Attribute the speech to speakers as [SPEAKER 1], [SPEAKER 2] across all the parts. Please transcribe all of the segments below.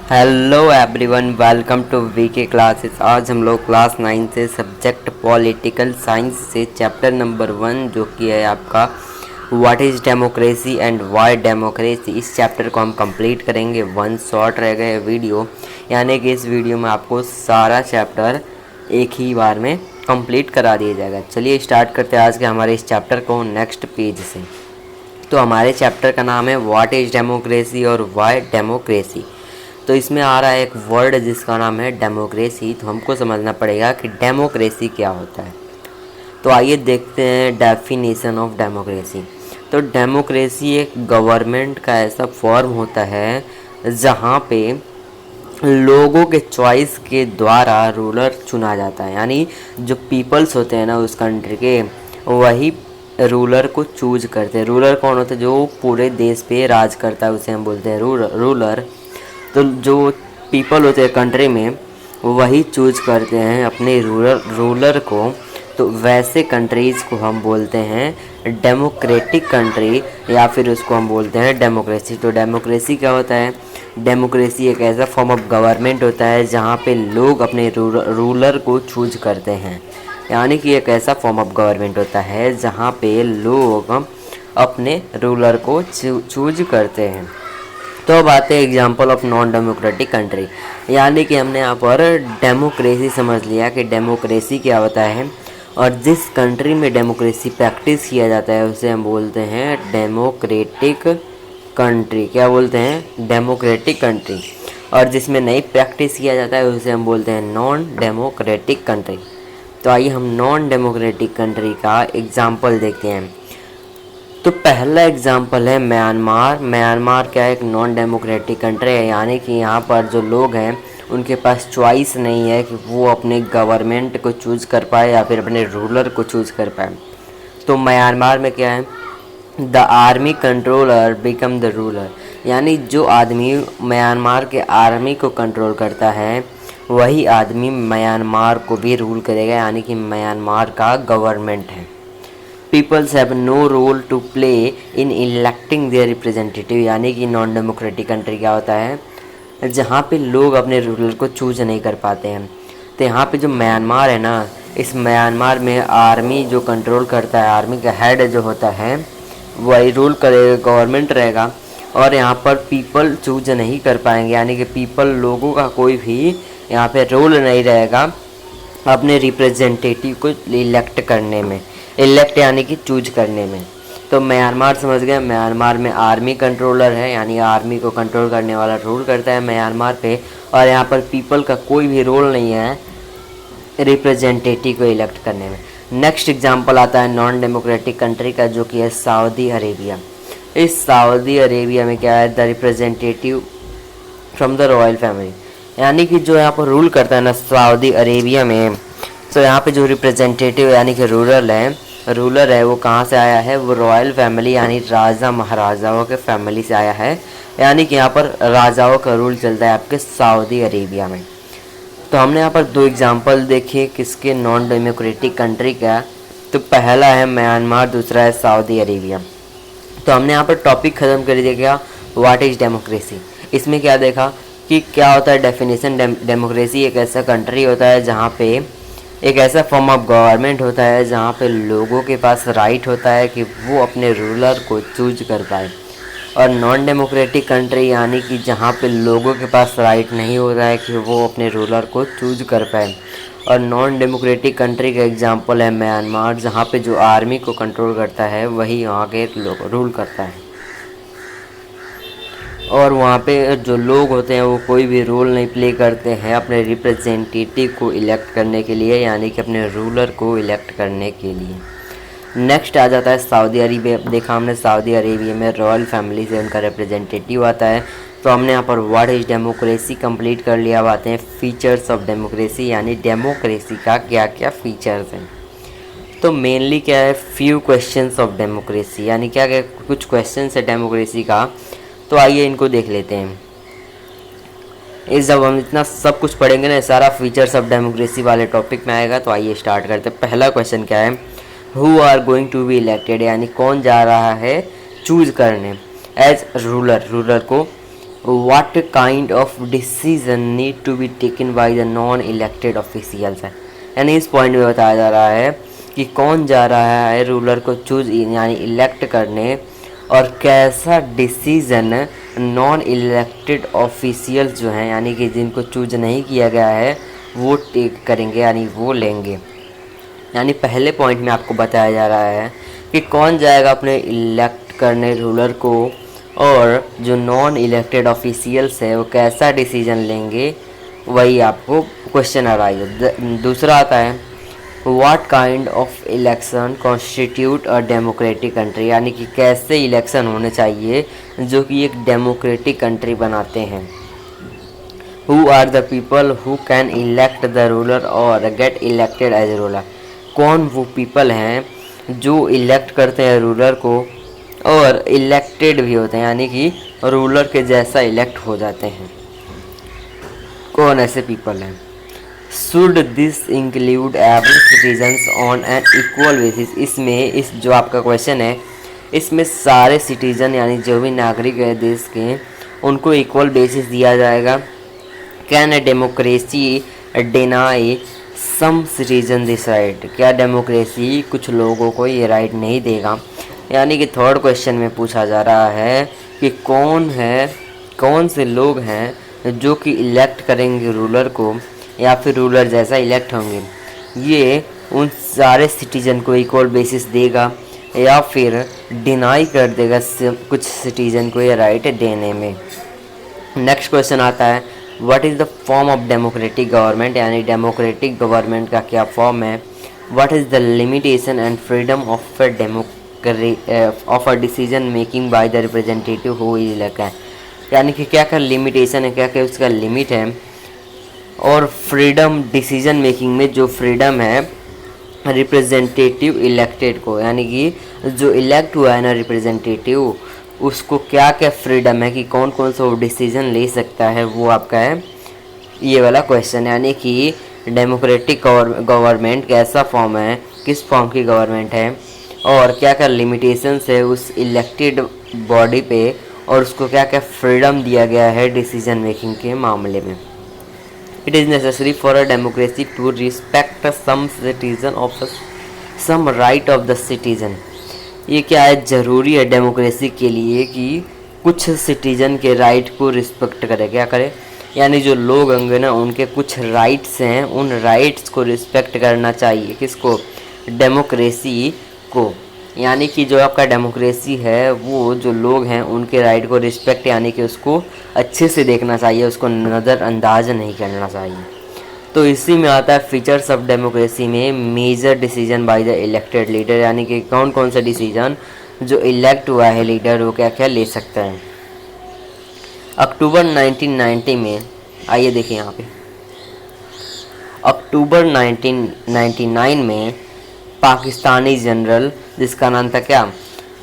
[SPEAKER 1] Hello everyone, welcome to VK classes. आज हम लोग क्लास 9 से सब्जेक्ट पॉलिटिकल साइंस से चैप्टर नंबर 1 जो कि है आपका what is democracy and why democracy, इस चैप्टर को हम कंप्लीट करेंगे। वन शॉट रह गए वीडियो, यानी कि इस वीडियो में आपको सारा चैप्टर एक ही बार में कंप्लीट करा दिया जाएगा। चलिए स्टार्ट करते हैं आज के हमारे इस चैप्टर को नेक्स्ट पेज से। तो हमारे चैप्टर का नाम है व्हाट इज़ डेमोक्रेसी और व्हाई डेमोक्रेसी। तो इसमें आ रहा है एक वर्ड जिसका नाम है डेमोक्रेसी। तो हमको समझना पड़ेगा कि डेमोक्रेसी क्या होता है। तो आइए देखते हैं डेफिनेशन ऑफ डेमोक्रेसी। तो डेमोक्रेसी एक गवर्नमेंट का ऐसा फॉर्म होता है जहाँ पे लोगों के चॉइस के द्वारा रूलर चुना जाता है, यानी जो पीपल्स होते हैं ना उस कंट्री के, वही रूलर को चूज करते हैं। रूलर कौन होता है? जो पूरे देश पे राज करता है उसे हम बोलते हैं रूलर। तो जो पीपल होते हैं कंट्री में वही चूज करते हैं अपने रूलर को। तो वैसे कंट्रीज़ को हम बोलते हैं डेमोक्रेटिक कंट्री, या फिर उसको हम बोलते हैं डेमोक्रेसी। तो डेमोक्रेसी क्या होता है? डेमोक्रेसी एक ऐसा फॉर्म ऑफ गवर्नमेंट होता है जहाँ पे लोग अपने रूलर को चूज करते हैं, यानी कि एक ऐसा फॉर्म ऑफ गवर्नमेंट होता है जहाँ पे लोग अपने रूलर को चूज करते हैं। तो अब आते हैं example of non democratic country, यानी कि हमने यहाँ पर डेमोक्रेसी समझ लिया कि डेमोक्रेसी क्या होता है, और जिस कंट्री में डेमोक्रेसी प्रैक्टिस किया जाता है उसे हम बोलते हैं डेमोक्रेटिक कंट्री। क्या बोलते हैं? Democratic country. और जिसमें नहीं प्रैक्टिस किया जाता है उसे हम बोलते हैं नॉन डेमोक्रेटिक कंट्री। तो आइए हम नॉन डेमोक्रेटिक कंट्री का एग्जाम्पल देखते हैं। तो पहला एग्जांपल है म्यांमार। म्यांमार क्या है? एक नॉन डेमोक्रेटिक कंट्री है, यानी कि यहाँ पर जो लोग हैं उनके पास चॉइस नहीं है कि वो अपने गवर्नमेंट को चूज़ कर पाए या फिर अपने रूलर को चूज़ कर पाए। तो म्यांमार में क्या है? The army controller become the ruler, यानी जो आदमी म्यांमार के आर्मी को कंट्रोल करता है वही आदमी म्यांमार को भी रूल करेगा, यानी कि म्यांमार का गवर्नमेंट है। Peoples have no role to play in electing their representative, यानी कि नॉन डेमोक्रेटिक कंट्री क्या होता है? जहाँ पे लोग अपने रूलर को चूज नहीं कर पाते हैं। तो यहाँ पे जो म्यांमार है ना, इस म्यांमार में आर्मी जो कंट्रोल करता है, आर्मी का हेड जो होता है वही रूल करेगा, गवर्नमेंट रहेगा। और यहाँ पर पीपल चूज नहीं कर पाएंगे, यानी कि पीपल लोगों का कोई भी यहाँ पे रोल नहीं रहेगा अपने रिप्रेजेंटेटिव को इलेक्ट करने में। इलेक्ट यानी कि चूज करने में। तो म्यांमार समझ गए, म्यांमार में आर्मी कंट्रोलर है, यानी आर्मी को कंट्रोल करने वाला रूल करता है म्यांमार पे, और यहाँ पर पीपल का कोई भी रोल नहीं है रिप्रेजेंटेटिव को इलेक्ट करने में। नेक्स्ट एग्जांपल आता है नॉन डेमोक्रेटिक कंट्री का, जो कि है सऊदी अरेबिया। इस सऊदी अरेबिया में क्या है? The representative from the royal family, यानी कि जो यहाँ पर रूल करता है ना सऊदी अरेबिया में, तो यहाँ पे जो रिप्रेजेंटेटिव यानी कि रूलर है वो कहाँ से आया है? वो रॉयल फैमिली यानी राजा महाराजाओं के फैमिली से आया है, यानी कि यहाँ पर राजाओं का रूल चलता है आपके सऊदी अरेबिया में। तो हमने यहाँ पर दो एग्जांपल देखे किसके? नॉन डेमोक्रेटिक कंट्री का। तो पहला है म्यांमार, दूसरा है सऊदी अरेबिया। तो हमने यहाँ पर टॉपिक ख़त्म कर दिया क्या? What is democracy. इसमें क्या देखा कि क्या होता है डेफिनेशन? डेमोक्रेसी एक ऐसा कंट्री होता है जहाँ पे एक ऐसा फॉर्म ऑफ गवर्नमेंट होता है जहाँ पे लोगों के पास राइट होता है कि वो अपने रूलर को चूज कर पाए। और नॉन डेमोक्रेटिक कंट्री यानी कि जहाँ पे लोगों के पास राइट नहीं होता है कि वो अपने रूलर को चूज कर पाए। और नॉन डेमोक्रेटिक कंट्री का एग्जांपल है म्यांमार, जहाँ पे जो आर्मी को कंट्रोल करता है वही वहाँ के लोग रूल करता है, और वहाँ पे जो लोग होते हैं वो कोई भी रोल नहीं प्ले करते हैं अपने रिप्रेजेंटेटिव को इलेक्ट करने के लिए, यानी कि अपने रूलर को इलेक्ट करने के लिए। नेक्स्ट आ जाता है सऊदी अरेबिया। देखा हमने सऊदी अरेबिया में रॉयल फैमिली से उनका रिप्रेजेंटेटिव आता है। तो हमने यहाँ पर व्हाट इज़ डेमोक्रेसी कंप्लीट कर लिया। अब आते हैं फीचर्स ऑफ डेमोक्रेसी, यानी डेमोक्रेसी का क्या क्या फीचर्स हैं। तो मेनली क्या है? फ्यू क्वेश्चंस ऑफ डेमोक्रेसी, यानी क्या क्या कुछ क्वेश्चंस है डेमोक्रेसी का। तो आइए इनको देख लेते हैं। इस जब हम इतना सब कुछ पढ़ेंगे ना, सारा फीचर्स ऑफ डेमोक्रेसी वाले टॉपिक में आएगा। तो आइए स्टार्ट करते हैं। पहला क्वेश्चन क्या है? Who are going to be elected, यानी कौन जा रहा है चूज करने एज रूलर को what kind of decision need to be taken by the non elected officials है। यानी इस पॉइंट में बताया जा रहा है कि कौन जा रहा है रूलर को चूज यानी इलेक्ट करने, और कैसा डिसीजन नॉन इलेक्टेड ऑफिशियल्स जो हैं यानी कि जिनको चूज नहीं किया गया है वो टेक करेंगे यानी वो लेंगे। यानी पहले पॉइंट में आपको बताया जा रहा है कि कौन जाएगा अपने इलेक्ट करने रूलर को, और जो नॉन इलेक्टेड ऑफिशियल्स है वो कैसा डिसीजन लेंगे, वही आपको क्वेश्चन आ रहा है। दूसरा आता है what kind of election constitute a democratic country, यानी कि कैसे इलेक्शन होने चाहिए जो कि एक डेमोक्रेटिक कंट्री बनाते हैं। Who are the people who can elect the ruler और गेट इलेक्टेड एज रूलर, कौन वो पीपल हैं जो इलेक्ट करते हैं रूलर को और इलेक्टेड भी होते हैं यानी कि रूलर के जैसा इलेक्ट हो जाते हैं। कौन ऐसे पीपल हैं? Should this include every citizens on an equal basis, इसमें इस जो आपका क्वेश्चन है इसमें सारे सिटीजन यानी जो भी नागरिक है देश के उनको इक्वल बेसिस दिया जाएगा। Can a democracy deny some citizen this right, क्या डेमोक्रेसी कुछ लोगों को ये राइट नहीं देगा। यानी कि थर्ड क्वेश्चन में पूछा जा रहा है कि कौन से लोग हैं जो कि इलेक्ट करेंगे रूलर को या फिर रूलर जैसा इलेक्ट होंगे, ये उन सारे सिटीजन को इक्वल बेसिस देगा या फिर डिनाई कर देगा कुछ सिटीजन को ये राइट देने में। नेक्स्ट क्वेश्चन आता है what is the form of democratic government, यानी डेमोक्रेटिक गवर्नमेंट का क्या फॉर्म है। What is the limitation and freedom of a decision making by the representative who is elected, यानी कि क्या क्या लिमिटेशन है, क्या क्या उसका लिमिट है, और फ्रीडम डिसीजन मेकिंग में जो फ्रीडम है रिप्रेजेंटेटिव इलेक्टेड को, यानी कि जो इलेक्ट हुआ है ना रिप्रेजेंटेटिव उसको क्या क्या फ्रीडम है कि कौन कौन सा वो डिसीजन ले सकता है, वो आपका है ये वाला क्वेश्चन। यानी कि डेमोक्रेटिक गवर्नमेंट कैसा फॉर्म है, किस फॉर्म की गवर्नमेंट है, और क्या क्या लिमिटेशंस है उस इलेक्टेड बॉडी पे, और उसको क्या क्या फ्रीडम दिया गया है डिसीजन मेकिंग के मामले में। It is necessary for a democracy to respect some citizen of some right of the citizen, ये क्या है ज़रूरी है डेमोक्रेसी के लिए कि कुछ सिटीजन के राइट को रिस्पेक्ट करे, क्या करे, यानी जो लोग होंगे ना उनके कुछ राइट्स हैं उन राइट्स को रिस्पेक्ट करना चाहिए, किसको, डेमोक्रेसी को। यानी कि जो आपका डेमोक्रेसी है वो जो लोग हैं उनके राइट को रिस्पेक्ट यानी कि उसको अच्छे से देखना चाहिए, उसको नज़रअंदाज नहीं करना चाहिए। तो इसी में आता है फीचर्स ऑफ डेमोक्रेसी में major decision by the elected leader, यानी कि कौन कौन सा डिसीजन जो इलेक्ट हुआ है लीडर वो क्या क्या ले सकता है। अक्टूबर 1990 में आइए देखिए यहाँ पे अक्टूबर 1999 में पाकिस्तानी जनरल जिसका नाम था क्या,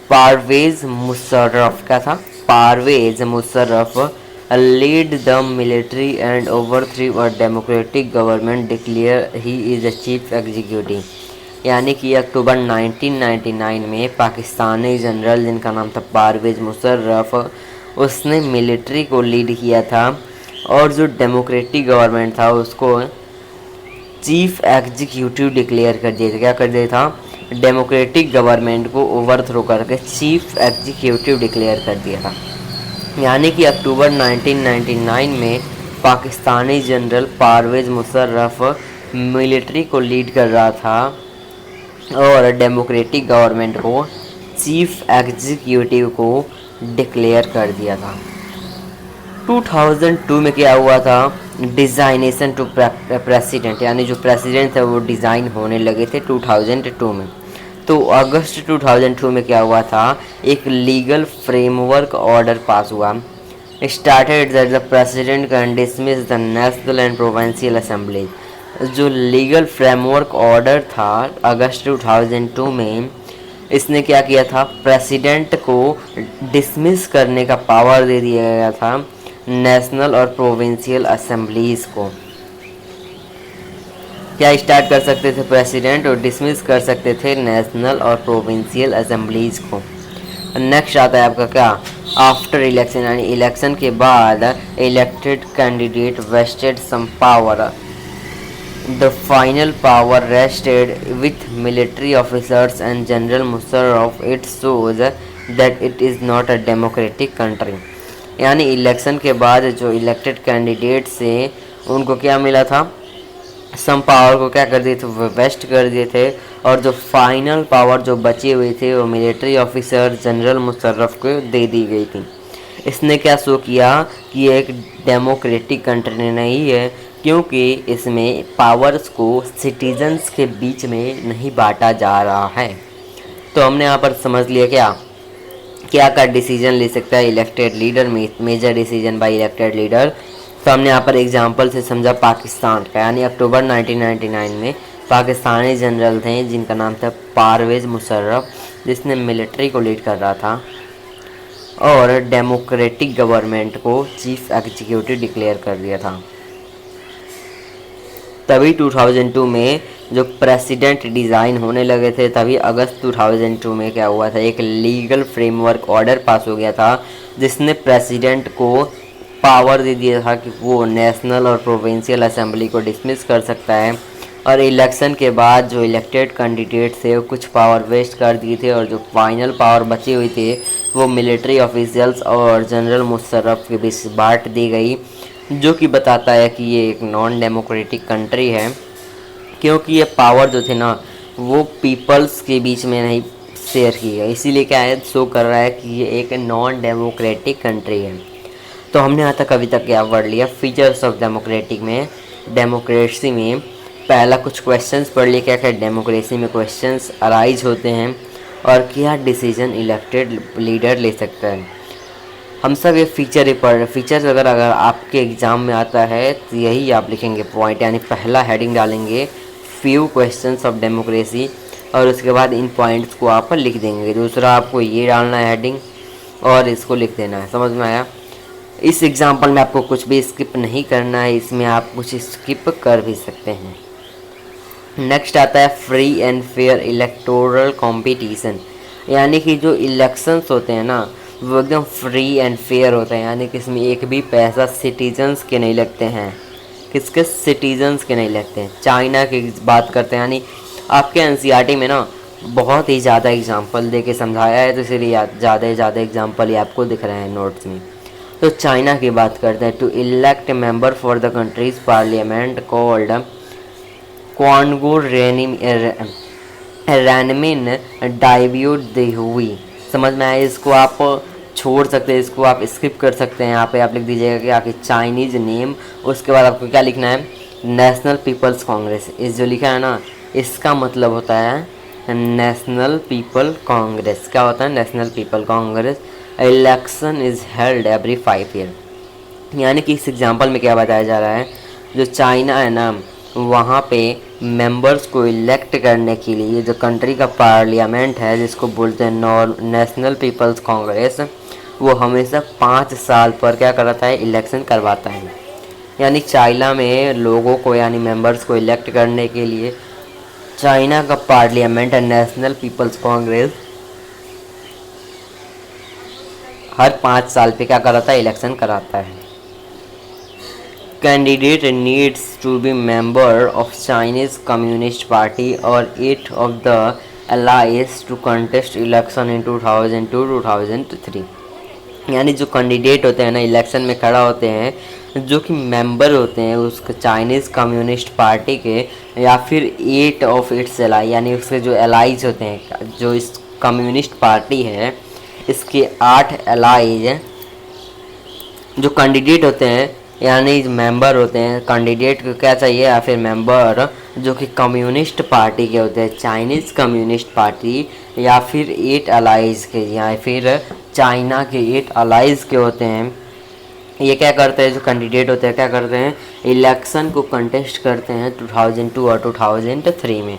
[SPEAKER 1] परवेज़ मुशर्रफ, क्या था, Parvez Musharraf lead the military and overthrew a democratic government, declare he is the chief executive, यानी कि अक्टूबर 1999 में पाकिस्तानी जनरल जिनका नाम था परवेज़ मुशर्रफ उसने मिलिट्री को लीड किया था और जो डेमोक्रेटिक गवर्नमेंट था उसको चीफ एग्जीक्यूटिव डिक्लेयर कर दिया था। क्या कर दिया था, डेमोक्रेटिक गवर्नमेंट को ओवरथ्रो करके चीफ एग्जीक्यूटिव डिक्लेयर कर दिया था। यानी कि अक्टूबर 1999 में पाकिस्तानी जनरल परवेज़ मुशर्रफ मिलिट्री को लीड कर रहा था और डेमोक्रेटिक गवर्नमेंट को चीफ एग्जीक्यूटिव को डिक्लेयर कर दिया था। 2002 में क्या हुआ था, डिज़ाइनेशन टू प्रेसिडेंट, यानी जो प्रेसिडेंट है वो डिज़ाइन होने लगे थे 2002 में। तो अगस्त 2002 में क्या हुआ था, एक लीगल फ्रेमवर्क ऑर्डर पास हुआ, started that the president can dismiss the national and provincial assembly. जो लीगल फ्रेमवर्क ऑर्डर था अगस्त 2002 में, इसने क्या किया था, प्रेसिडेंट को डिसमिस करने का पावर दे दिया गया था नेशनल और प्रोविंशियल असेंबलीज़ को। क्या स्टार्ट कर सकते थे प्रेसिडेंट और डिसमिस कर सकते थे नेशनल और प्रोविंशियल असेंबलीज़ को। नेक्स्ट आता है आपका क्या, आफ्टर इलेक्शन, यानी इलेक्शन के बाद elected candidate vested some power, the final power rested with military officers and general Musharraf, it shows that it is not a democratic country. यानी इलेक्शन के बाद जो इलेक्टेड कैंडिडेट से उनको क्या मिला था, सम पावर को क्या कर दिए थे, वो वेस्ट कर दिए थे, और जो फाइनल पावर जो बची हुई थी वो मिलिट्री ऑफिसर जनरल मुशर्रफ को दे दी गई थी। इसने क्या शो किया कि ये एक डेमोक्रेटिक कंट्री नहीं है, क्योंकि इसमें पावर्स को सिटीजन्स के बीच में नहीं बांटा जा रहा है। तो हमने यहाँ पर समझ लिया क्या क्या का डिसीजन ले सकता है elected leader, major decision by elected leader. तो हमने यहाँ पर एग्जांपल से समझा पाकिस्तान का, यानी अक्टूबर 1999 में पाकिस्तानी जनरल थे जिनका नाम था परवेज़ मुशर्रफ, जिसने मिलिट्री को लीड कर रहा था और डेमोक्रेटिक गवर्नमेंट को चीफ एग्जीक्यूटिव डिक्लेयर कर दिया था। तभी 2002 में जो प्रेसिडेंट डिज़ाइन होने लगे थे, तभी अगस्त 2002 में क्या हुआ था, एक लीगल फ्रेमवर्क ऑर्डर पास हो गया था जिसने प्रेसिडेंट को पावर दे दिया था कि वो नेशनल और प्रोविंशियल असेंबली को डिसमिस कर सकता है, और इलेक्शन के बाद जो इलेक्टेड कैंडिडेट थे वो कुछ पावर वेस्ट कर दिए थे, और जो फाइनल पावर बची हुई थी वो मिलिट्री ऑफिशियल्स और जनरल मुशर्रफ के बीच बांट दी गई, जो कि बताता है कि ये एक नॉन डेमोक्रेटिक कंट्री है, क्योंकि ये पावर जो थे ना वो पीपल्स के बीच में नहीं शेयर की गई। इसीलिए क्या है, शो कर रहा है कि ये एक नॉन डेमोक्रेटिक कंट्री है। तो हमने यहाँ तक अभी तक क्या वर्ड लिया, फीचर्स ऑफ डेमोक्रेटिक में, डेमोक्रेसी में पहला कुछ क्वेश्चंस पढ़ लिए, क्या क्या डेमोक्रेसी में क्वेश्चंस अराइज होते हैं और क्या डिसीजन इलेक्टेड लीडर ले सकता है। हम सब ये फीचर ही पढ़ रहे। फीचर्स अगर आपके एग्ज़ाम में आता है तो यही आप लिखेंगे पॉइंट, यानी पहला हेडिंग डालेंगे फ्यू क्वेश्चंस ऑफ डेमोक्रेसी, और उसके बाद इन पॉइंट्स को आप लिख देंगे। दूसरा आपको ये डालना है हेडिंग और इसको लिख देना है। समझ में आया? इस एग्जाम्पल में आपको कुछ भी स्किप नहीं करना है, इसमें आप कुछ स्किप कर भी सकते हैं। नेक्स्ट आता है free and fair electoral competition, यानी कि जो इलेक्शंस होते हैं ना वो एकदम फ्री एंड फेयर होते हैं, यानी कि इसमें एक भी पैसा सिटीजन्स के नहीं लगते हैं। किसके? सिटीजन्स के नहीं लगते हैं। चाइना की बात करते हैं, यानी आपके एनसीईआरटी में ना बहुत ही ज़्यादा एग्जाम्पल दे के समझाया है, तो इसलिए ज़्यादा से ज़्यादा एग्जाम्पल ही आपको दिख रहे हैं नोट्स में। तो चाइना की बात करते हैं, to elect a member for the country's parliament called Quanguo Renmin Daibiao दी हुई। समझ में आया? इसको आप छोड़ सकते हैं, इसको आप स्किप कर सकते हैं। यहाँ पे आप लिख दीजिएगा कि आपकी चाइनीज़ नेम, उसके बाद आपको क्या लिखना है, नेशनल पीपल्स कांग्रेस। इस जो लिखा है ना इसका मतलब होता है नेशनल पीपल कांग्रेस। क्या होता है? National people Congress. Election is held every 5 year, यानी कि इस एग्जाम्पल में क्या बताया जा रहा है, जो चाइना है ना वहाँ पे मेंबर्स को इलेक्ट करने के लिए जो कंट्री का पार्लियामेंट है जिसको बोलते हैं नेशनल पीपल्स कांग्रेस, वो हमेशा 5 साल पर क्या कराता है, इलेक्शन करवाता है। यानी चाइना में लोगों को यानी मेंबर्स को इलेक्ट करने के लिए चाइना का पार्लियामेंट नेशनल पीपल्स कांग्रेस हर 5 साल पे क्या कराता है, इलेक्शन कराता है। Candidate needs to be member of Chinese Communist Party or 8 of the allies to contest election in 2002-2003। यानी जो कैंडिडेट होते हैं ना इलेक्शन में खड़ा होते हैं, जो कि मेंबर होते हैं उसके चाइनीज़ कम्युनिस्ट पार्टी के, या फिर 8 ऑफ इट्स एलाई, यानी उसके जो एलाइज होते हैं, जो इस कम्युनिस्ट पार्टी है इसके 8 एलाइज जो कैंडिडेट होते हैं, यानी मेंबर होते हैं। कैंडिडेट को क्या चाहिए, या फिर मेंबर जो कि कम्युनिस्ट पार्टी के होते हैं, चाइनीज़ कम्युनिस्ट पार्टी, या फिर 8 अलाइज के, या फिर चाइना के 8 अलाइज के होते हैं। ये क्या करते हैं, जो कैंडिडेट होते हैं क्या करते हैं, इलेक्शन को कंटेस्ट करते हैं 2002 और 2003 में।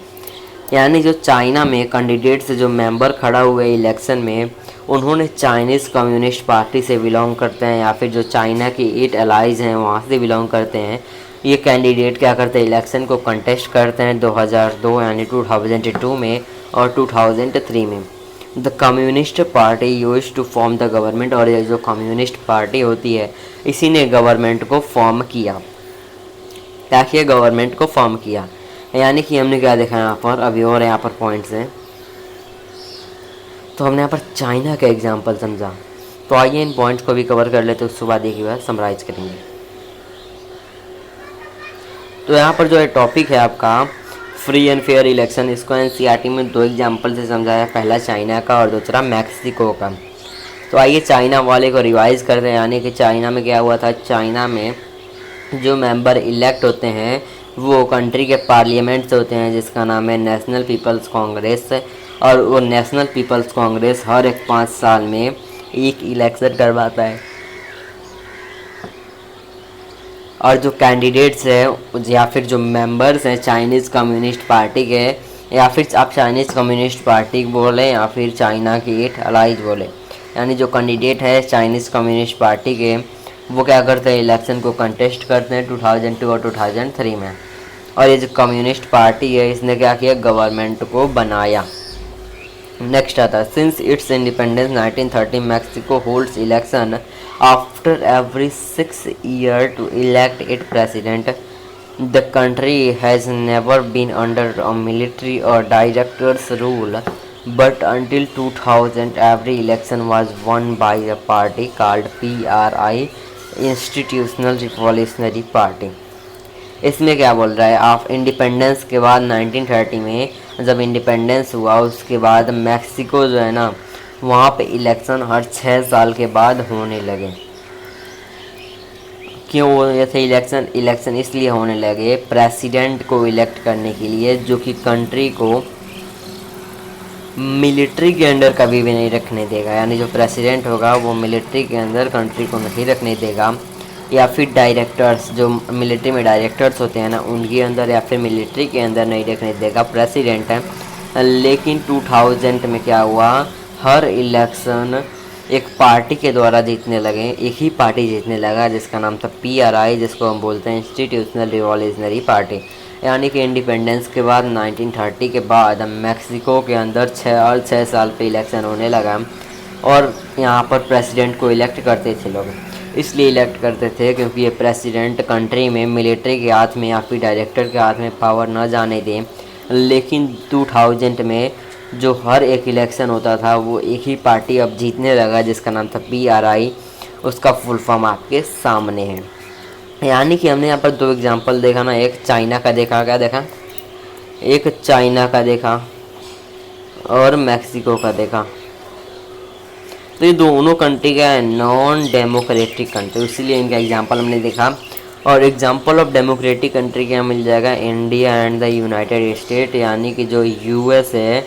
[SPEAKER 1] यानी जो चाइना में कैंडिडेट से जो मेंबर खड़ा हुए इलेक्शन में, उन्होंने चाइनीज़ कम्युनिस्ट पार्टी से बिलोंग करते हैं, या फिर जो चाइना की 8 अलाइज हैं वहाँ से बिलोंग करते हैं। ये कैंडिडेट क्या करते हैं, इलेक्शन को कंटेस्ट करते हैं 2002 यानी 2002 में और 2003 में। The communist party use to form the government, और ये जो कम्युनिस्ट पार्टी होती है इसी ने गवर्नमेंट को फॉर्म किया, क्या किया, गवर्नमेंट को फॉर्म किया। यानी कि हमने क्या देखा यहाँ पर, अभी और यहाँ पर पॉइंट्स हैं। तो हमने यहाँ पर चाइना का एग्जाम्पल समझा, तो आइए इन पॉइंट्स को भी कवर कर लेते, उसके बाद एक बार समराइज करेंगे। तो यहाँ पर जो है टॉपिक है आपका फ्री एंड फेयर इलेक्शन, इसको एनसीईआरटी में 2 एग्जाम्पल से समझाया, पहला चाइना का और दूसरा मैक्सिको का। तो आइए चाइना वाले को रिवाइज करते हैं। यानी कि चाइना में क्या हुआ था, चाइना में जो मेंबर इलेक्ट होते हैं वो कंट्री के पार्लियामेंट से होते हैं, जिसका नाम है नेशनल पीपल्स कांग्रेस। और वो नेशनल पीपल्स कांग्रेस हर एक 5 साल में एक इलेक्शन करवाता है, और जो कैंडिडेट्स हैं या फिर जो मेंबर्स हैं चाइनीज़ कम्युनिस्ट पार्टी के, या फिर आप चाइनीज़ कम्युनिस्ट पार्टी बोलें या फिर चाइना के 8 अलाइज बोले, यानी जो कैंडिडेट है चाइनीज़ कम्युनिस्ट पार्टी के, वो क्या करते हैं, इलेक्शन को कंटेस्ट करते हैं 2002 और 2003 में। और ये जो कम्युनिस्ट पार्टी है इसने क्या किया, गवर्नमेंट को बनाया। नेक्स्ट आता है, since its independence 1930 Mexico holds election after every 6 year to elect it president. The country has never been under a military or directors rule, but until 2000 every election was won by a party called PRI, institutional revolutionary party. इसमें क्या बोल रहा है, आप independence के बाद 1930 में जब इंडिपेंडेंस हुआ उसके बाद मैक्सिको जो है ना, वहाँ पे इलेक्शन हर 6 साल के बाद होने लगे। क्यों ये थे इलेक्शन इसलिए होने लगे, प्रेसिडेंट को इलेक्ट करने के लिए, जो कि कंट्री को मिलिट्री के अंडर कभी भी नहीं रखने देगा। यानी जो प्रेसिडेंट होगा वो मिलिट्री के अंदर कंट्री को नहीं रखने देगा, या फिर डायरेक्टर्स, जो मिलिट्री में डायरेक्टर्स होते हैं ना उनके अंदर, या फिर मिलिट्री के अंदर नहीं रखने देगा प्रेसिडेंट है। लेकिन 2000 में क्या हुआ, हर इलेक्शन एक पार्टी के द्वारा जीतने लगे, एक ही पार्टी जीतने लगा जिसका नाम था PRI, जिसको हम बोलते हैं इंस्टीट्यूशनल रिवॉल्यूशनरी पार्टी। यानी कि इंडिपेंडेंस के बाद 1930 के बाद मैक्सिको के अंदर 6 साल पे इलेक्शन होने लगा, और यहाँ पर प्रेसिडेंट को इलेक्ट करते थे लोग। इसलिए इलेक्ट करते थे क्योंकि ये प्रेसिडेंट कंट्री में मिलिट्री के हाथ में या फिर डायरेक्टर के हाथ में पावर न जाने दें। लेकिन 2000 में जो हर एक इलेक्शन होता था वो एक ही पार्टी अब जीतने लगा, जिसका नाम था PRI। उसका फुल फॉर्म आपके सामने है। यानी कि हमने यहाँ पर 2 एग्जांपल देखा ना, एक चाइना का देखा, क्या देखा, एक चाइना का देखा और मैक्सिको का देखा। तो ये दोनों कंट्री का है नॉन डेमोक्रेटिक कंट्री, इसीलिए इनका एग्जांपल हमने देखा। और एग्जांपल ऑफ डेमोक्रेटिक कंट्री क्या मिल जाएगा, India and the United state. यानी कि जो US है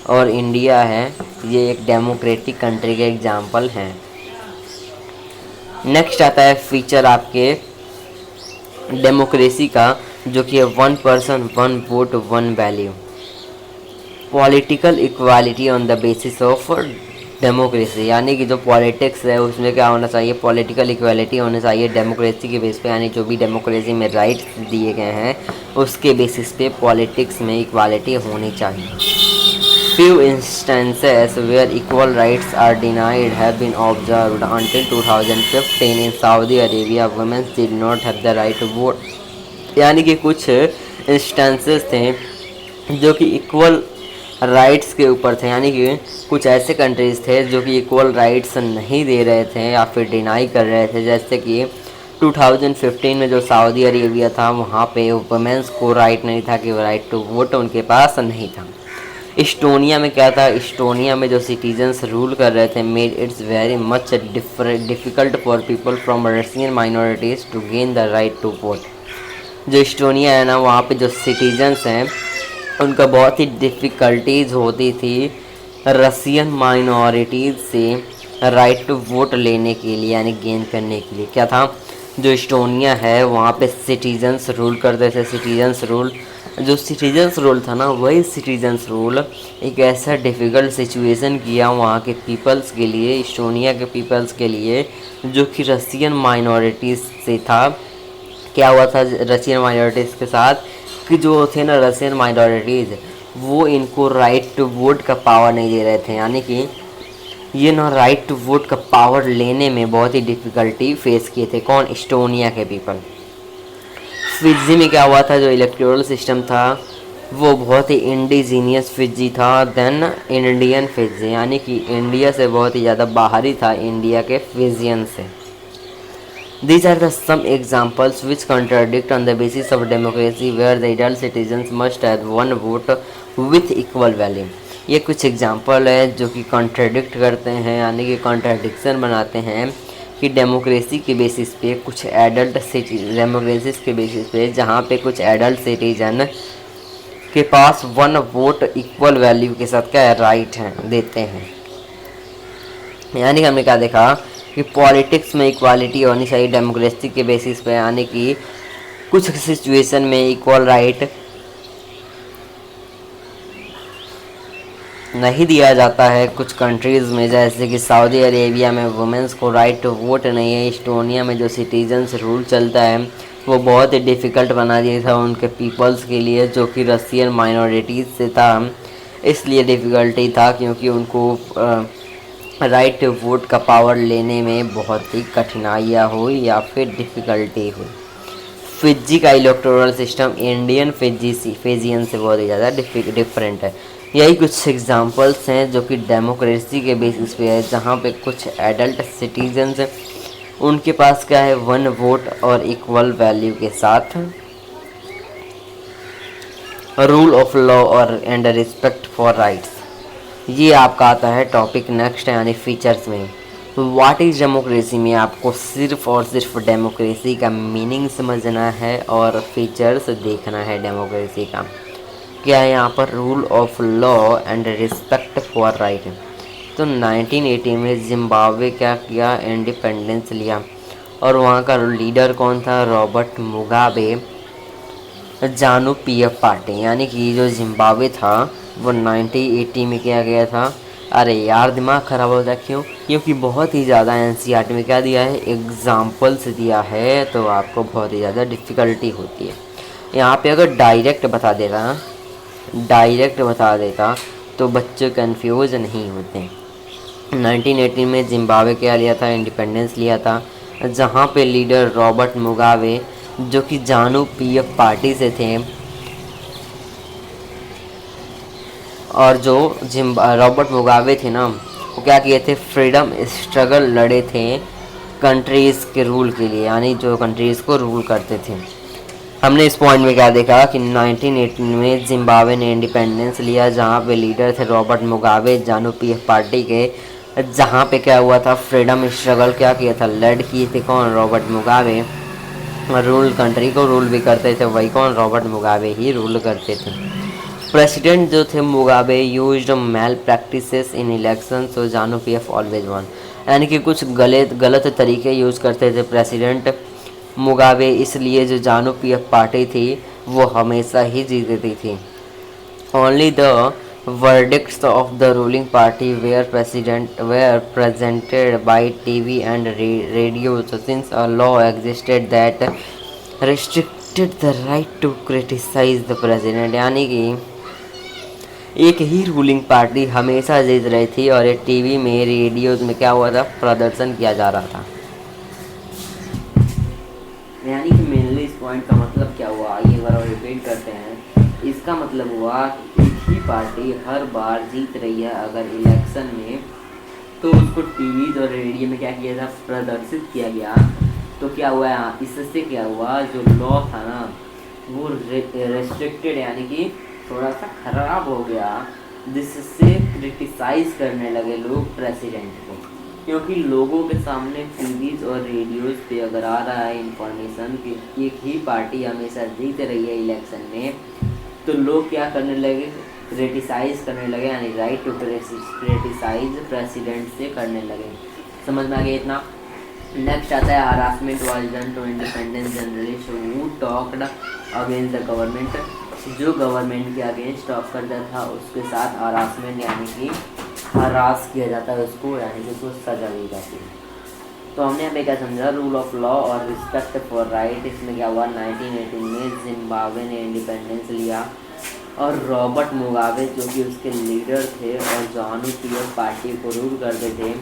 [SPEAKER 1] और इंडिया है ये एक डेमोक्रेटिक कंट्री के एग्जांपल हैं। नेक्स्ट आता है फीचर आपके डेमोक्रेसी का, जो कि है 1 person 1 vote 1 value, political equality on the basis of democracy. यानी कि जो पॉलिटिक्स है उसमें क्या होना चाहिए, पॉलिटिकल इक्वालिटी होनी चाहिए डेमोक्रेसी के बेस पे। यानी जो भी डेमोक्रेसी में राइट्स दिए गए हैं उसके बेसिस पे पॉलिटिक्स में इक्वालिटी होनी चाहिए। Few instances where equal rights are denied have been observed. Until 2015 in Saudi Arabia, women did not have the right to vote. यानी कि कुछ इंस्टेंसेस थे जो कि इक्वल राइट्स के ऊपर थे। यानी कि कुछ ऐसे कंट्रीज़ थे जो कि इक्वल राइट्स नहीं दे रहे थे या फिर डिनाई कर रहे थे। जैसे कि 2015 में जो सऊदी अरेबिया था वहाँ पे वुमेन्स को राइट नहीं था कि राइट टू वोट उनके पास नहीं था। इस्टोनिया में क्या था, इस्टोनिया में जो सिटीजन्स रूल कर रहे थे made its very much difficult for people from Russian minorities to gain the right to vote. जो इस्टोनिया है ना वहाँ पे जो सिटीजन्स हैं उनका बहुत ही डिफ़िकल्टीज़ होती थी रशियन माइनॉरिटीज़ से राइट टू वोट लेने के लिए, यानी गेन करने के लिए। क्या था, जो इस्टोनिया है वहाँ पे सिटीजन्स रूल करते थे। जो सिटीजन्स रूल था ना वही सिटीजन्स रूल एक ऐसा डिफ़िकल्ट सिचुएशन किया वहाँ के पीपल्स के लिए, इस्टोनिया के पीपल्स के लिए, जो कि रशियन माइनॉरिटीज़ से था। क्या हुआ था रशियन माइनॉरिटीज़ के साथ कि जो थे ना रशियन माइनॉरिटीज़ वो इनको राइट राइट टू वोट का पावर नहीं दे रहे थे, यानी कि ये ना राइट टू वोट का पावर लेने में बहुत ही डिफ़िकल्टी फेस किए थे। कौन? इस्टोनिया के पीपल। फिजी में क्या हुआ था, जो इलेक्टोरल सिस्टम था वो बहुत ही इंडिजीनियस फिजी था देन इंडियन फिजी, यानी कि इंडिया से बहुत ही ज़्यादा बाहरी था इंडिया के फिजियन से। These are the some examples which contradict on the basis of democracy where the adult citizens must have one vote with equal value। ये कुछ एग्जाम्पल है जो कि कॉन्ट्रडिक्ट करते हैं, यानी कि कॉन्ट्रडिक्शन बनाते हैं कि डेमोक्रेसी के बेसिस पे कुछ एडल्ट डेमोक्रेसी के बेसिस पे जहाँ पे कुछ एडल्ट सिटीजन के पास वन वोट इक्वल वैल्यू के साथ क्या है, राइट है, देते हैं। यानी कि हमने क्या देखा कि पॉलिटिक्स में इक्वालिटी होनी चाहिए डेमोक्रेसी के बेसिस पे, यानी कि कुछ सिचुएशन में इक्वल राइट नहीं दिया जाता है कुछ कंट्रीज़ में, जैसे कि सऊदी अरेबिया में वुमेंस को राइट टू वोट नहीं है। इस्टोनिया में जो सिटीजन्स रूल चलता है वो बहुत ही डिफ़िकल्ट बना दिया था उनके पीपल्स के लिए, जो कि रसियन माइनॉरिटीज़ से था। इसलिए डिफ़िकल्टी था क्योंकि उनको राइट टू वोट का पावर लेने में बहुत ही कठिनाइयाँ हुई या फिर डिफ़िकल्टी हुई। फिजी का इलेक्टोरल सिस्टम इंडियन फिजियन से बहुत ही ज़्यादा डिफरेंट है। यही कुछ एग्जांपल्स हैं जो कि डेमोक्रेसी के बेसिस पे है, जहाँ पे कुछ एडल्ट सिटीजन्स उनके पास क्या है, वन वोट और इक्वल वैल्यू के साथ रूल ऑफ लॉ और एंड रिस्पेक्ट फॉर राइट्स। ये आपका आता है टॉपिक नेक्स्ट, यानी फीचर्स में। व्हाट इज़ डेमोक्रेसी में आपको सिर्फ और सिर्फ डेमोक्रेसी का मीनिंग समझना है और फीचर्स देखना है डेमोक्रेसी का। क्या है यहाँ पर, rule of law and respect for right. तो 1980 में जिम्बाब्वे क्या किया, इंडिपेंडेंस लिया, और वहाँ का लीडर कौन था, रॉबर्ट मुगाबे, जानू पीएफ पार्टी, यानी कि जो जिम्बाब्वे था वो 1980 में किया गया था। अरे यार दिमाग ख़राब होता है, क्यों? क्योंकि बहुत ही ज़्यादा एनसीईआरटी में क्या दिया है, एग्जाम्पल्स दिया है, तो आपको बहुत ही ज़्यादा डिफ़िकल्टी होती है। यहाँ पे अगर डायरेक्ट बता देता तो बच्चे कंफ्यूज नहीं होते। 1980 में जिम्बाब्वे क्या लिया था, इंडिपेंडेंस लिया था, जहाँ पे लीडर रॉबर्ट मुगाबे जो कि जानू पीएफ पार्टी से थे, और जो रॉबर्ट मुगाबे थे ना, वो क्या किए थे, फ्रीडम स्ट्रगल लड़े थे कंट्रीज़ के रूल के लिए, यानी जो कंट्रीज़ को रूल करते थे। हमने इस पॉइंट में क्या देखा कि 1918 में जिम्बाब्वे ने इंडिपेंडेंस लिया, जहाँ पे लीडर थे रॉबर्ट मुगाबे जानू पीएफ पार्टी के, जहाँ पे क्या हुआ था, फ्रीडम स्ट्रगल क्या किया था, लड़ किए थे कौन, रॉबर्ट मुगाबे। रूल कंट्री को रूल भी करते थे वही कौन, रॉबर्ट मुगाबे ही रूल करते थे। प्रेसिडेंट जो थे Mugabe used malpractices in election, so ZANU PF always one, यानी कि कुछ गलत तरीके यूज़ करते थे प्रेसिडेंट मुगाबे, इसलिए जो जानू पीएफ पार्टी थी वो हमेशा ही जीतती थी। Only the verdicts of the ruling party were presented by TV and radio, so since a law existed that restricted the right to criticize the president, यानी कि एक ही रूलिंग पार्टी हमेशा जीत रही थी और ये टीवी में रेडियोज में क्या हुआ था, प्रदर्शन किया जा रहा था। यानी कि मेनली इस पॉइंट का मतलब क्या हुआ, ये बार और रिपीट करते हैं। इसका मतलब हुआ कि एक ही पार्टी हर बार जीत रही है अगर इलेक्शन में, तो उसको टीवी और रेडियो में क्या किया था, प्रदर्शित किया गया। तो क्या हुआ, इससे क्या हुआ, जो लॉ था ना वो रेस्ट्रिक्टेड, यानी कि थोड़ा सा खराब हो गया, जिससे क्रिटिसाइज करने लगे लोग प्रेसिडेंट को, क्योंकि लोगों के सामने टीवीज और रेडियोज पे अगर आ रहा है इंफॉर्मेशन कि एक ही पार्टी हमेशा जीत रही है इलेक्शन में, तो लोग क्या करने लगे, क्रिटिसाइज करने लगे, यानी राइट टू क्रिटिसाइज प्रेसिडेंट से करने लगे। समझ में आ गया इतना। नेक्स्ट आता है harassment was done to independence journalist who talked against the government, जो गवर्नमेंट के अगेंस्ट टॉक करता था उसके साथ हरासमेंट, यानी कि हरास किया जाता है उसको, यानी कि उसको सजा दी जाती है। तो हमने यहाँ पे क्या समझा, रूल ऑफ लॉ और रिस्पेक्ट फॉर राइट। इसमें क्या हुआ, 1918 में जिम्बाब्वे ने इंडिपेंडेंस लिया और रॉबर्ट मुगाबे जो कि उसके लीडर थे और जानू पीएफ पार्टी को रूल करते थे,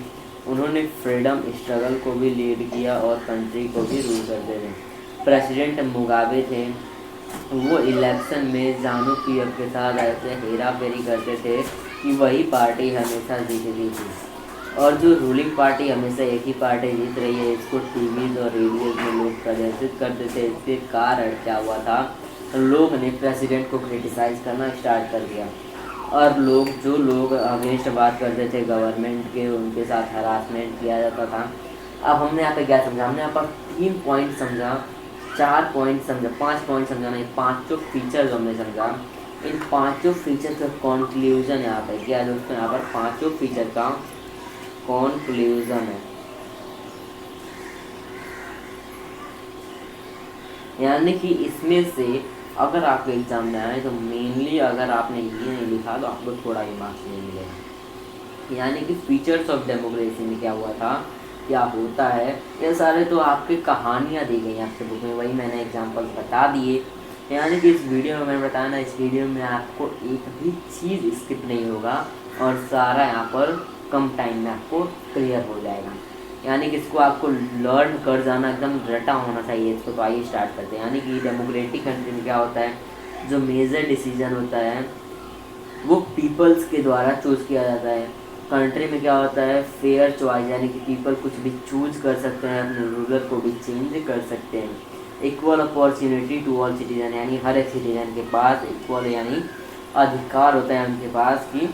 [SPEAKER 1] उन्होंने फ्रीडम स्ट्रगल को भी लीड किया और कंट्री को भी रूल करते थे। प्रेसिडेंट मुगाबे थे, वो इलेक्शन में जानू पीएफ के साथ ऐसे हेरा फेरी करते थे कि वही पार्टी हमेशा जीतती थी। और जो रूलिंग पार्टी हमेशा एक ही पार्टी जीत रही है, इसको टीवीज और रेडियोज में लोग प्रदर्शित करते थे। इसके कारण क्या हुआ था, लोग ने प्रेसिडेंट को क्रिटिसाइज़ करना स्टार्ट कर दिया और जो लोग अगेंस्ट बात करते थे गवर्नमेंट के, उनके साथ हरासमेंट किया जाता था। अब हमने यहाँ पे क्या समझा, हमने यहाँ पर 3 पॉइंट समझा, 4 पॉइंट समझा, 5 पॉइंट समझा नहीं, 5 फीचर्स हमने समझा। इन 5 फीचर का कॉन्क्लूजन यहाँ पे क्या है दोस्तों, यहाँ पर 5 फीचर का कॉन्क्लूजन है। यानी कि इसमें से अगर आपको एग्जाम में आए तो मेनली अगर आपने ये नहीं लिखा तो आपको थोड़ा ही मार्क्स नहीं मिलेगा। यानी कि फीचर्स ऑफ डेमोक्रेसी में क्या हुआ था, क्या होता है, ये सारे तो आपकी कहानियाँ दी गई आपके बुक में, वही मैंने एग्जाम्पल बता दिए। यानी कि इस वीडियो में मैंने बताया ना, इस वीडियो में आपको एक भी चीज़ स्किप नहीं होगा और सारा यहाँ पर कम टाइम में आपको क्लियर हो जाएगा। यानी कि इसको आपको लर्न कर जाना, एकदम रटा होना चाहिए इसको। तो आइए स्टार्ट करते हैं। यानी कि डेमोक्रेटिक कंट्री में क्या होता है, जो मेजर डिसीजन होता है वो पीपल्स के द्वारा चूज़ किया जाता है। कंट्री में क्या होता है, फेयर चॉइस, यानी कि पीपल कुछ भी चूज कर सकते हैं, अपने रूलर को भी चेंज कर सकते हैं। Equal opportunity to all citizen, यानी हर एक सिटीजन के पास इक्वल यानी अधिकार होता है उनके पास कि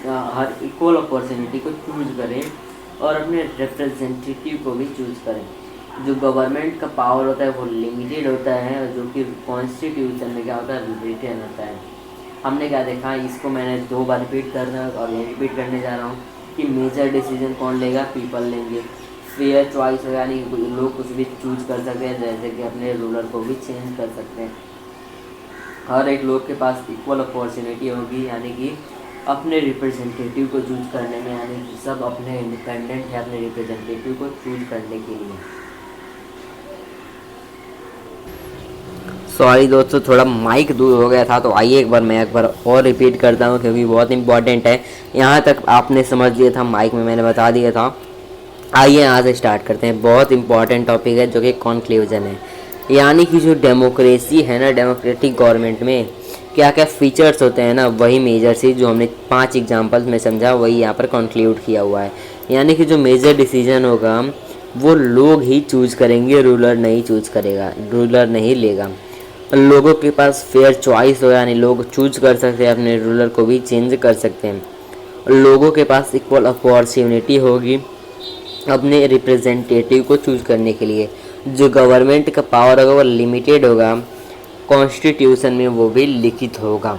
[SPEAKER 1] हर इक्वल अपॉर्चुनिटी को चूज करें और अपने रिप्रेजेंटेटिव को भी चूज करें। जो गवर्नमेंट का पावर होता है वो लिमिटेड होता है, और जो कि कॉन्स्टिट्यूशन में क्या होता है, रिटेन होता है। हमने क्या देखा, इसको मैंने 2 बार रिपीट कर रहा हूँ और ये रिपीट करने जा रहा हूँ कि मेजर डिसीजन कौन लेगा, पीपल लेंगे। फेयर चॉइस हो, यानी लोग कुछ भी चूज कर सकते हैं, जैसे कि अपने रूलर को भी चेंज कर सकते हैं। हर एक लोग के पास इक्वल अपॉर्चुनिटी होगी, यानी कि अपने रिप्रेजेंटेटिव को चूज करने में, यानी कि सब अपने इंडिपेंडेंट है अपने रिप्रेजेंटेटिव को चूज करने के लिए। सॉरी दोस्तों, थोड़ा माइक दूर हो गया था, तो आइए एक बार और रिपीट करता हूँ क्योंकि बहुत इंपॉर्टेंट है। यहाँ तक आपने समझ लिया था, माइक में मैंने बता दिया था। आइए यहाँ से स्टार्ट करते हैं। बहुत इंपॉर्टेंट टॉपिक है जो कि कॉन्क्लूजन है। यानी कि जो डेमोक्रेसी है ना, डेमोक्रेटिक गवर्नमेंट में क्या क्या फीचर्स होते हैं ना, वही मेजर सी जो हमने 5 एग्जांपल्स में समझा, वही यहाँ पर कंक्लूड किया हुआ है। यानी कि जो मेजर डिसीजन होगा वो लोग ही चूज करेंगे, रूलर नहीं चूज करेगा, रूलर नहीं लेगा। लोगों के पास फेयर चॉइस हो, यानी लोग चूज कर सकते हैं, अपने रूलर को भी चेंज कर सकते हैं। लोगों के पास इक्वल अपॉर्चुनिटी होगी अपने रिप्रेजेंटेटिव को चूज करने के लिए। जो गवर्नमेंट का पावर होगा वो लिमिटेड होगा, कॉन्स्टिट्यूशन में वो भी लिखित होगा।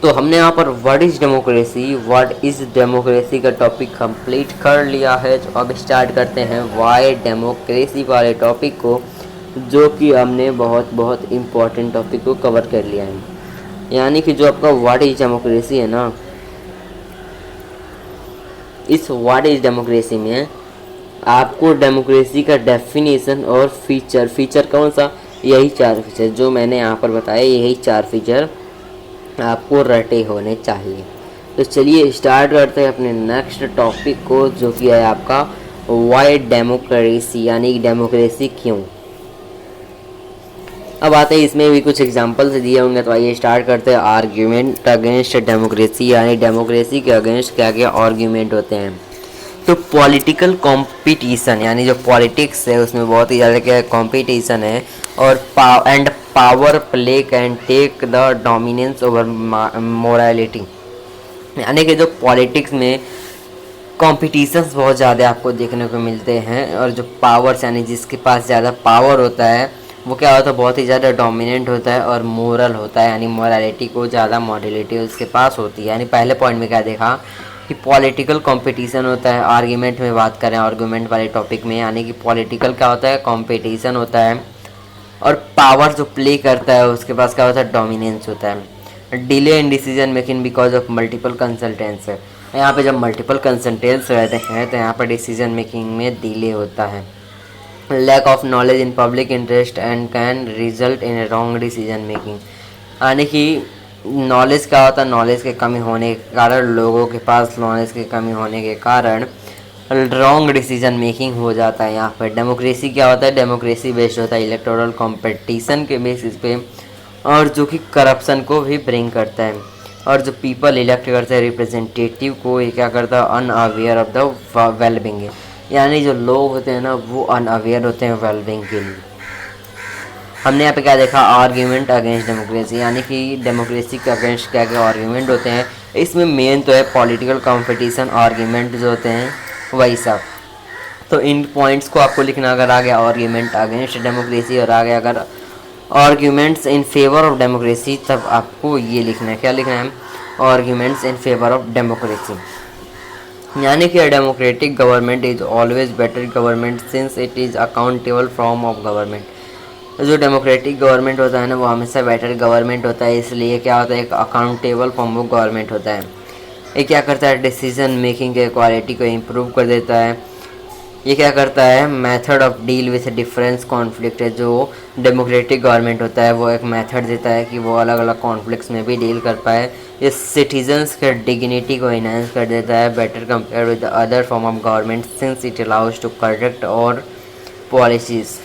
[SPEAKER 1] तो हमने यहाँ पर व्हाट इज़ डेमोक्रेसी का टॉपिक कंप्लीट कर लिया है। तो अब स्टार्ट करते हैं वाई डेमोक्रेसी वाले टॉपिक को, जो कि हमने बहुत इम्पोर्टेंट टॉपिक को कवर कर लिया है। यानी कि जो आपका व्हाट इज़ डेमोक्रेसी है ना, इस व्हाट इज़ डेमोक्रेसी में आपको डेमोक्रेसी का डेफिनेशन और फीचर कौन सा, यही 4 फीचर जो मैंने यहाँ पर बताया, यही 4 फीचर आपको रटे होने चाहिए। तो चलिए स्टार्ट करते हैं अपने नेक्स्ट टॉपिक को, जो कि है आपका वाई डेमोक्रेसी, यानी डेमोक्रेसी क्यों। अब आते हैं, इसमें भी कुछ एग्जांपल्स दिए होंगे। तो आइए स्टार्ट करते हैं आर्ग्यूमेंट अगेंस्ट डेमोक्रेसी, यानी डेमोक्रेसी के अगेंस्ट क्या क्या आर्ग्यूमेंट होते हैं। तो पॉलिटिकल कंपटीशन, यानी जो पॉलिटिक्स है उसमें बहुत ही ज़्यादा क्या कंपटीशन है, और power play can take the dominance over morality. यानी कि जो पॉलिटिक्स में कॉम्पिटिशन्स बहुत ज़्यादा आपको देखने को मिलते हैं, और जो पावर्स यानी जिसके पास ज़्यादा पावर होता है वो क्या होता है, बहुत ही ज़्यादा डोमिनेंट होता है और मोरल होता है, यानी मोरालिटी को ज़्यादा मॉडलिटी उसके पास होती है। यानी पहले पॉइंट में क्या देखा कि पॉलिटिकल कंपटीशन होता है। आर्ग्यूमेंट में बात करें, आर्ग्यूमेंट वाले टॉपिक में, यानी कि पॉलिटिकल क्या होता है, कंपटीशन होता है, और पावर जो प्ले करता है उसके पास क्या होता है, डोमिनेंस होता है। Delay in decision making because of multiple consultants है। यहाँ पे जब मल्टीपल कंसल्टेंट्स रहते हैं तो यहाँ पर डिसीजन मेकिंग में डिले होता है। Lack of knowledge in public interest and can result in wrong decision making. यानी कि नॉलेज क्या होता है, नॉलेज की कमी होने के कारण, लोगों के पास नॉलेज की कमी होने के कारण रॉन्ग डिसीजन मेकिंग हो जाता है यहाँ पर। डेमोक्रेसी क्या होता है, डेमोक्रेसी बेस्ड होता है इलेक्टोरल कंपटीशन के बेसिस पे, और जो कि करप्शन को भी ब्रिंग करता है। और जो पीपल इलेक्ट करते हैं रिप्रेजेंटेटिव को, ये क्या करता है, अनअवेयर ऑफ द वेलबिंग, यानी जो लोग होते हैं ना वो अनअवेयर होते हैं वेलबिंग के लिए। हमने यहाँ पे क्या देखा, आर्ग्यूमेंट अगेंस्ट डेमोक्रेसी, यानी कि डेमोक्रेसी के अगेंस्ट क्या क्या आर्ग्यूमेंट होते हैं। इसमें मेन तो है पॉलिटिकल कंपटीशन आर्ग्यूमेंट जो होते हैं वही सब। तो इन पॉइंट्स को आपको लिखना, अगर आ गया आर्ग्यूमेंट अगेंस्ट डेमोक्रेसी और आ गया अगर arguments in favour of democracy, तब आपको ये लिखना है, क्या लिखना है, arguments in favour of democracy. यानी कि democratic government is always better government since it is accountable form of government. जो डेमोक्रेटिक गवर्नमेंट होता है ना वो हमेशा बेटर गवर्नमेंट होता है, इसलिए क्या होता है, एक अकाउंटेबल फॉर्म ऑफ गवर्नमेंट होता है। ये क्या करता है, डिसीजन मेकिंग के क्वालिटी को इम्प्रूव कर देता है। ये क्या करता है, method of deal with difference conflict है। जो डेमोक्रेटिक गवर्नमेंट होता है वो एक मेथड देता है कि वो अलग अलग कॉन्फ्लिक्ट्स में भी डील कर पाए। ये सिटीजन्स के डिग्निटी को इनहेंस कर देता है better compare with the other form of government since it allows to correct our policies.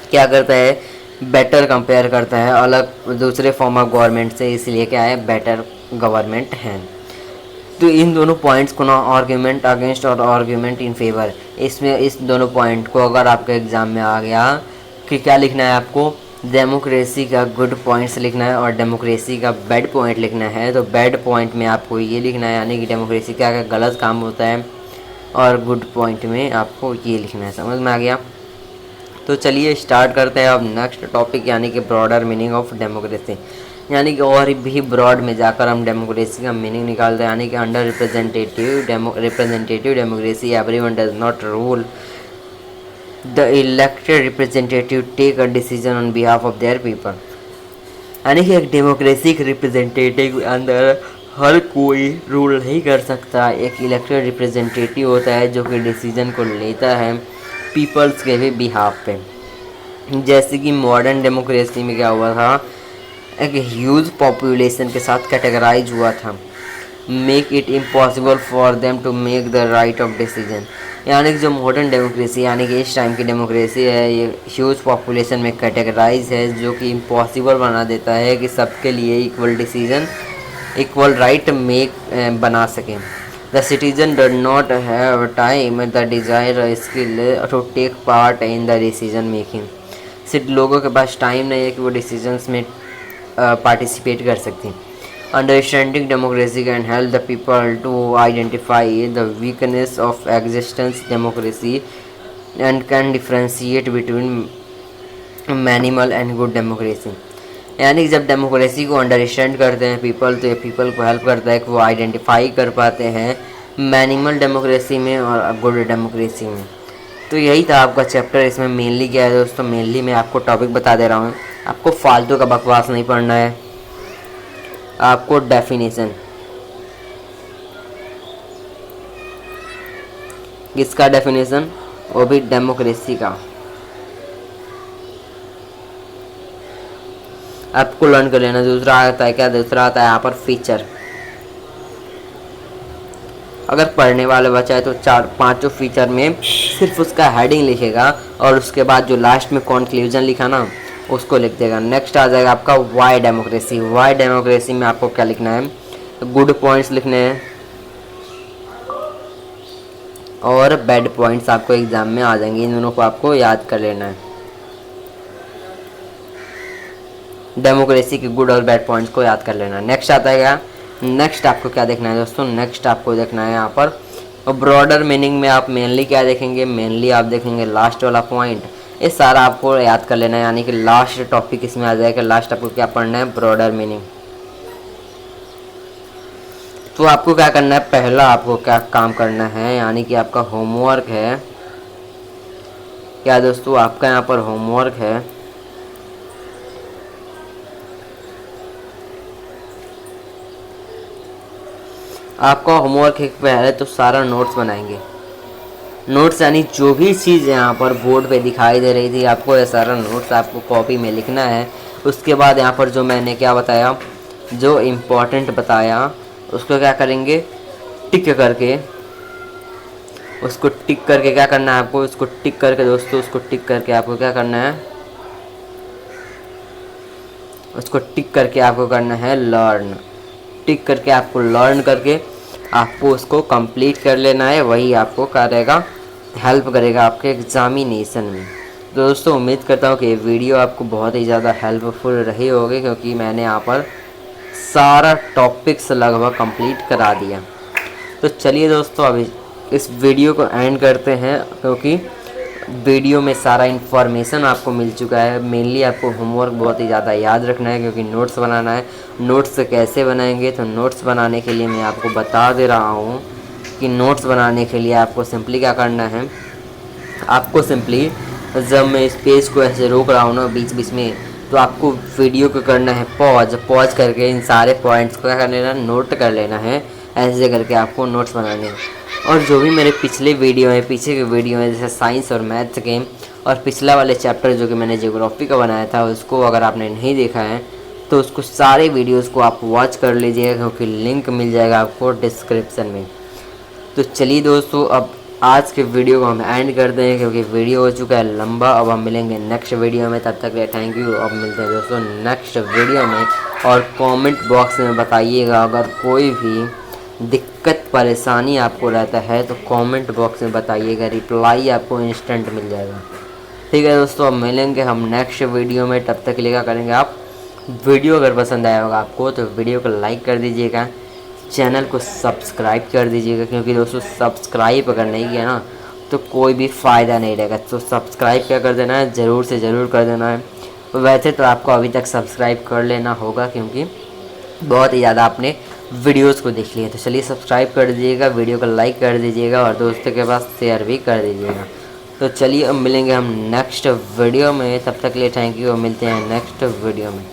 [SPEAKER 1] क्या करता है, बेटर कंपेयर करता है अलग दूसरे फॉर्म ऑफ गवर्नमेंट से, इसलिए क्या है, बेटर गवर्नमेंट है। तो इन दोनों पॉइंट्स को ना, आर्ग्यूमेंट अगेंस्ट और आर्ग्यूमेंट इन फेवर, इसमें इस दोनों पॉइंट को अगर आपके एग्ज़ाम में आ गया कि क्या लिखना है आपको, डेमोक्रेसी का गुड पॉइंट्स लिखना है और डेमोक्रेसी का बैड पॉइंट लिखना है। तो बैड पॉइंट में आपको ये लिखना है, यानी कि डेमोक्रेसी क्या क्या गलत काम होता है, और गुड पॉइंट में आपको ये लिखना है। समझ में आ गया? तो चलिए स्टार्ट करते हैं अब नेक्स्ट टॉपिक, यानी कि ब्रॉडर मीनिंग ऑफ डेमोक्रेसी। यानी कि और भी ब्रॉड में जाकर हम डेमोक्रेसी का मीनिंग निकालते हैं। यानी कि under representative democracy everyone does not rule, the elected representative take a decision on behalf of their people. यानी कि एक डेमोक्रेसी के रिप्रेजेंटेटिव के अंदर हर कोई रूल नहीं कर सकता। एक इलेक्टेड रिप्रेजेंटेटिव होता है जो कि डिसीजन को लेता है पीपल्स के भी बिहाफ पे। जैसे कि मॉडर्न डेमोक्रेसी में क्या हुआ था, एक ह्यूज पॉपुलेशन के साथ कैटेगराइज हुआ था, make it impossible for them to make the right of decision. यानी कि जो मॉडर्न डेमोक्रेसी, यानी कि इस टाइम की डेमोक्रेसी है, ये ह्यूज पॉपुलेशन में कैटेगराइज है, जो कि इम्पॉसिबल बना देता है कि सबके लिए इक्वल डिसीजन, इक्वल राइट बना सकें। The citizen does not have time the desire skill to take part in the decision making. सिर्फ लोगों के पास टाइम नहीं है कि वो डिसीजंस में पार्टिसिपेट कर सकती हैं। Understanding democracy can help the people to identify the weakness of existence democracy and can differentiate between minimal and good democracy. यानी कि जब डेमोक्रेसी को अंडरस्टैंड करते हैं पीपल, तो ये पीपल को हेल्प करता है कि वो आइडेंटिफाई कर पाते हैं मैनिमल डेमोक्रेसी में और गुड डेमोक्रेसी में। तो यही था आपका चैप्टर। इसमें मेनली क्या है दोस्तों, मेनली मैं आपको टॉपिक बता दे रहा हूँ, आपको फालतू का बकवास नहीं पढ़ना है। आपको डेफिनेशन, किसका डेफिनेशन, वो भी डेमोक्रेसी का, आपको लर्न कर लेना। दूसरा आता है क्या, दूसरा आता है यहाँ पर फीचर। अगर पढ़ने वाले बच्चा है तो 4-5 फीचर में सिर्फ उसका हेडिंग लिखेगा और उसके बाद जो लास्ट में कंक्लूजन लिखा ना उसको लिख देगा। नेक्स्ट आ जाएगा आपका वाई डेमोक्रेसी। वाई डेमोक्रेसी में आपको क्या लिखना है, गुड पॉइंट्स लिखने हैं और बैड पॉइंट्स आपको एग्जाम में आ जाएंगे। इन दोनों को आपको याद कर लेना है, डेमोक्रेसी के गुड और बैड पॉइंट्स को याद कर लेना है। नेक्स्ट आता है क्या, नेक्स्ट आपको क्या देखना है दोस्तों, नेक्स्ट आपको देखना है यहाँ पर ब्रॉडर मीनिंग में आप मेनली क्या देखेंगे, मेनली आप देखेंगे लास्ट वाला पॉइंट। ये सारा आपको याद कर लेना है, यानी कि लास्ट टॉपिक इसमें आ जाएगा। लास्ट आपको क्या पढ़ना है, ब्रॉडर मीनिंग। तो आपको क्या करना है, पहला आपको क्या काम करना है, यानी कि आपका होमवर्क है क्या दोस्तों, आपका यहाँ पर होमवर्क है आपका होमवर्क है पहले तो सारा नोट्स बनाएंगे। नोट्स यानी जो भी चीज़ यहाँ पर बोर्ड पे दिखाई दे रही थी आपको, ये सारा नोट्स आपको कॉपी में लिखना है उसके बाद यहाँ पर जो मैंने क्या बताया, जो इम्पोर्टेंट बताया उसको क्या करेंगे, टिक करके, उसको टिक करके क्या करना है आपको, उसको टिक करके दोस्तों, उसको टिक करके आपको क्या करना है, उसको टिक करके आपको करना है लर्न। टिक करके आपको लर्न करके आपको उसको कंप्लीट कर लेना है, वही आपको करेगा, हेल्प करेगा आपके एग्जामिनेशन में। तो दोस्तों उम्मीद करता हूँ कि ये वीडियो आपको बहुत ही ज़्यादा हेल्पफुल रही होगी, क्योंकि मैंने यहाँ पर सारा टॉपिक्स लगभग कंप्लीट करा दिया। तो चलिए दोस्तों अभी इस वीडियो को एंड करते हैं, क्योंकि वीडियो में सारा इन्फॉर्मेशन आपको मिल चुका है। मेनली आपको होमवर्क बहुत ही ज़्यादा याद रखना है, क्योंकि नोट्स बनाना है। नोट्स कैसे बनाएंगे, तो नोट्स बनाने के लिए मैं आपको बता दे रहा हूँ कि नोट्स बनाने के लिए आपको सिंपली क्या करना है, आपको सिंपली जब मैं इस पेज को ऐसे रोक रहा हूँ ना बीच बीच में, तो आपको वीडियो को करना है पॉज करके इन सारे पॉइंट्स को क्या कर लेना, नोट कर लेना है। ऐसे करके आपको नोट्स बनाने हैं। और जो भी मेरे पिछले वीडियो हैं, पीछे के वीडियो हैं, जैसे साइंस और मैथ्स के, और पिछला वाले चैप्टर जो कि मैंने ज्योग्राफी का बनाया था, उसको अगर आपने नहीं देखा है तो उसको सारे वीडियोज़ को आप वॉच कर लीजिएगा, क्योंकि लिंक मिल जाएगा आपको डिस्क्रिप्शन में। तो चलिए दोस्तों अब आज के वीडियो को हम एंड करते हैं, क्योंकि वीडियो हो चुका है लंबा। अब हम मिलेंगे नेक्स्ट वीडियो में, तब तक के लिए थैंक यू। अब मिलते हैं दोस्तों नेक्स्ट वीडियो में, और कमेंट बॉक्स में बताइएगा अगर कोई भी दिक्कत परेशानी आपको रहता है तो कमेंट बॉक्स में बताइएगा, रिप्लाई आपको इंस्टेंट मिल जाएगा। ठीक है दोस्तों, अब मिलेंगे हम नेक्स्ट वीडियो में, तब तक के लिए क्या करेंगे, आप वीडियो अगर पसंद आया होगा आपको तो वीडियो को लाइक कर दीजिएगा, चैनल को सब्सक्राइब कर दीजिएगा, क्योंकि दोस्तों सब्सक्राइब अगर नहीं किया ना तो कोई भी फ़ायदा नहीं रहेगा। तो सब्सक्राइब क्या कर देना है, ज़रूर से ज़रूर कर देना है। वैसे तो आपको अभी तक सब्सक्राइब कर लेना होगा, क्योंकि बहुत ही ज़्यादा आपने वीडियोस को देख लिया। तो चलिए सब्सक्राइब कर दीजिएगा, वीडियो को लाइक कर दीजिएगा, और दोस्तों के पास शेयर भी कर दीजिएगा। तो चलिए अब मिलेंगे हम नेक्स्ट वीडियो में, तब तक के लिए थैंक यू, और मिलते हैं नेक्स्ट वीडियो में।